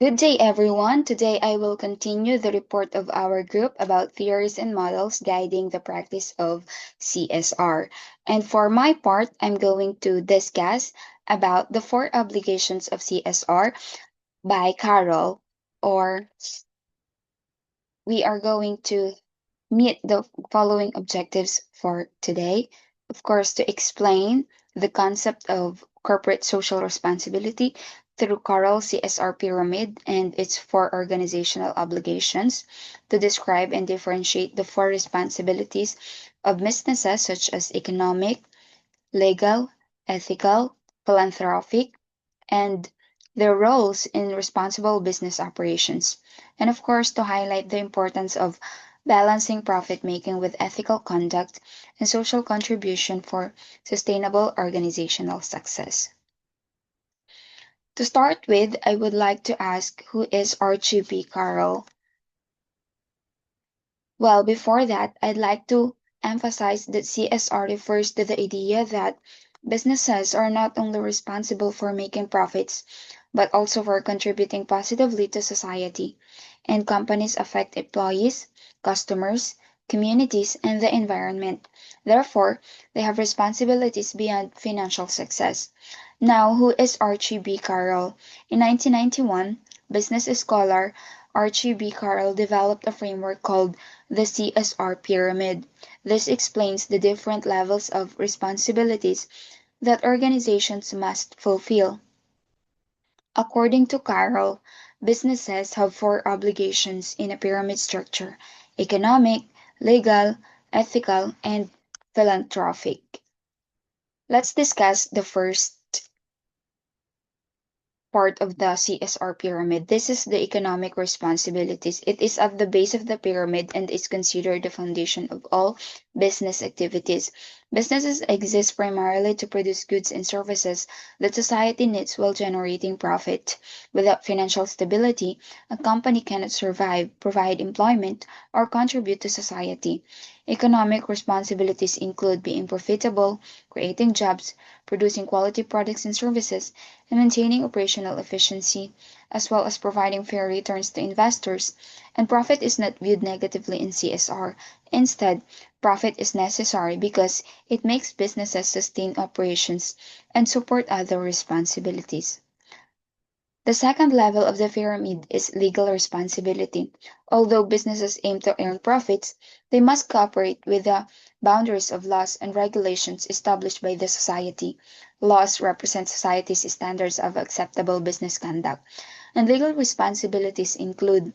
Good day, everyone. Today I will continue the report of our group about theories and models guiding the practice of CSR. And for my part, I'm going to discuss about the four obligations of CSR by Carol, or we are going to meet the following objectives for today. Of course, to explain the concept of corporate social responsibility through Carl's CSR pyramid and its four organizational obligations, to describe and differentiate the four responsibilities of businesses such as economic, legal, ethical, philanthropic, and their roles in responsible business operations. And of course, to highlight the importance of balancing profit making with ethical conduct and social contribution for sustainable organizational success. To start with, I would like to ask who is RGB Carl? Well, before that, I'd like to emphasize that CSR refers to the idea that businesses are not only responsible for making profits, but also for contributing positively to society, and companies affect employees, customers, communities, and the environment. Therefore, they have responsibilities beyond financial success. Now, who is Archie B. Carroll? In 1991, business scholar Archie B. Carroll developed a framework called the CSR pyramid. This explains the different levels of responsibilities that organizations must fulfill. According to Carroll, businesses have four obligations in a pyramid structure: economic, legal, ethical, and philanthropic. Let's discuss the first part of the CSR pyramid. This is the economic responsibilities. It is at the base of the pyramid and is considered the foundation of all business activities. Businesses exist primarily to produce goods and services that society needs while generating profit. Without financial stability, a company cannot survive, provide employment, or contribute to society. Economic responsibilities include being profitable, creating jobs, producing quality products and services, and maintaining operational efficiency, as well as providing fair returns to investors. And profit is not viewed negatively in CSR. Instead, profit is necessary because it makes businesses sustain operations and support other responsibilities. The second level of the pyramid is legal responsibility. Although businesses aim to earn profits, they must cooperate with the boundaries of laws and regulations established by the society. Laws represent society's standards of acceptable business conduct, and legal responsibilities include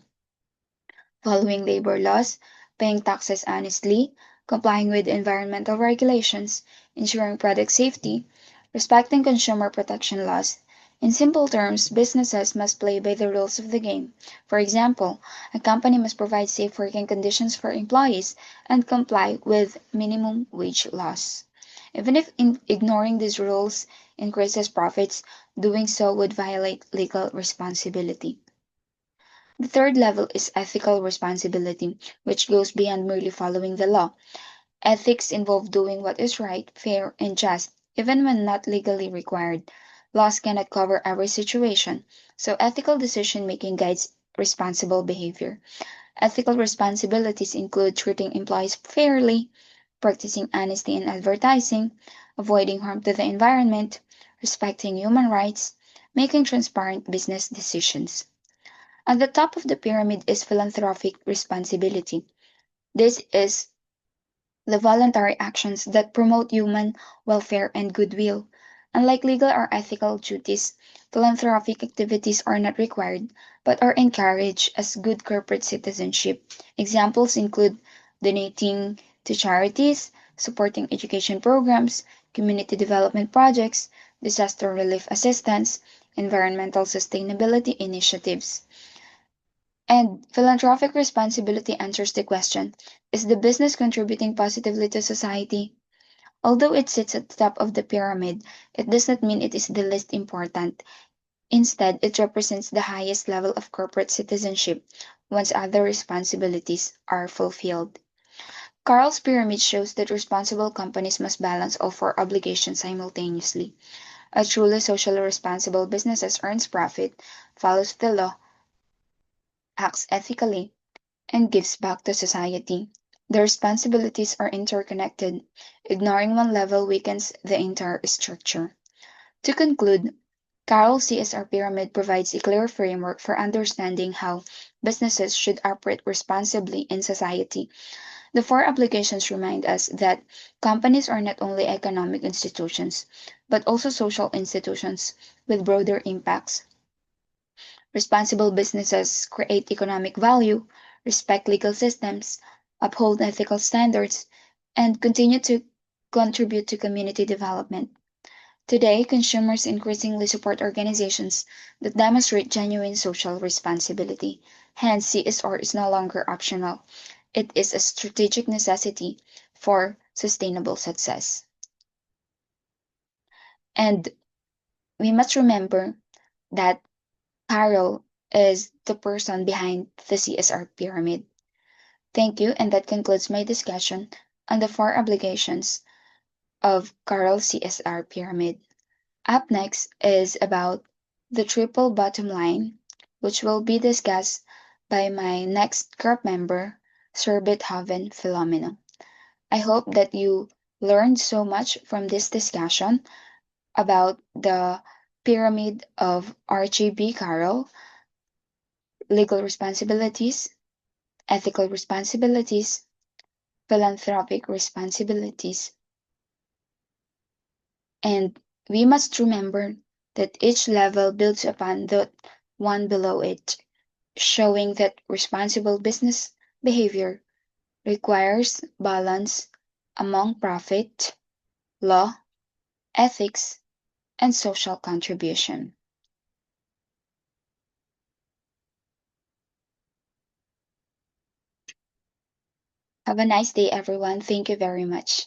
following labor laws, paying taxes honestly, complying with environmental regulations, ensuring product safety, respecting consumer protection laws. In simple terms, businesses must play by the rules of the game. For example, a company must provide safe working conditions for employees and comply with minimum wage laws. Even if ignoring these rules increases profits, doing so would violate legal responsibility. The third level is ethical responsibility, which goes beyond merely following the law. Ethics involve doing what is right, fair, and just, even when not legally required. Laws cannot cover every situation, so ethical decision making guides responsible behavior. Ethical responsibilities include treating employees fairly, practicing honesty in advertising, avoiding harm to the environment, respecting human rights, making transparent business decisions. At the top of the pyramid is philanthropic responsibility. This is the voluntary actions that promote human welfare and goodwill. Unlike legal or ethical duties, philanthropic activities are not required but are encouraged as good corporate citizenship. Examples include donating to charities, supporting education programs, community development projects, disaster relief assistance, environmental sustainability initiatives. And philanthropic responsibility answers the question: is the business contributing positively to society? Although it sits at the top of the pyramid, it does not mean it is the least important. Instead, it represents the highest level of corporate citizenship once other responsibilities are fulfilled. Carl's pyramid shows that responsible companies must balance all four obligations simultaneously. A truly socially responsible business earns profit, follows the law, acts ethically, and gives back to society. The responsibilities are interconnected. Ignoring one level weakens the entire structure. To conclude, Carroll's CSR pyramid provides a clear framework for understanding how businesses should operate responsibly in society. The four applications remind us that companies are not only economic institutions, but also social institutions with broader impacts. Responsible businesses create economic value, respect legal systems, uphold ethical standards, and continue to contribute to community development. Today, consumers increasingly support organizations that demonstrate genuine social responsibility. Hence, CSR is no longer optional. It is a strategic necessity for sustainable success. And we must remember that Carol is the person behind the CSR pyramid. Thank you, and that concludes my discussion on the four obligations of Carl's CSR pyramid. Up next is about the triple bottom line, which will be discussed by my next group member, Sir Beethoven Philomeno. I hope that you learned so much from this discussion about the pyramid of RGB Carroll, legal responsibilities, ethical responsibilities, philanthropic responsibilities, and we must remember that each level builds upon the one below it, showing that responsible business behavior requires balance among profit, law, ethics, and social contribution. Have a nice day, everyone. Thank you very much.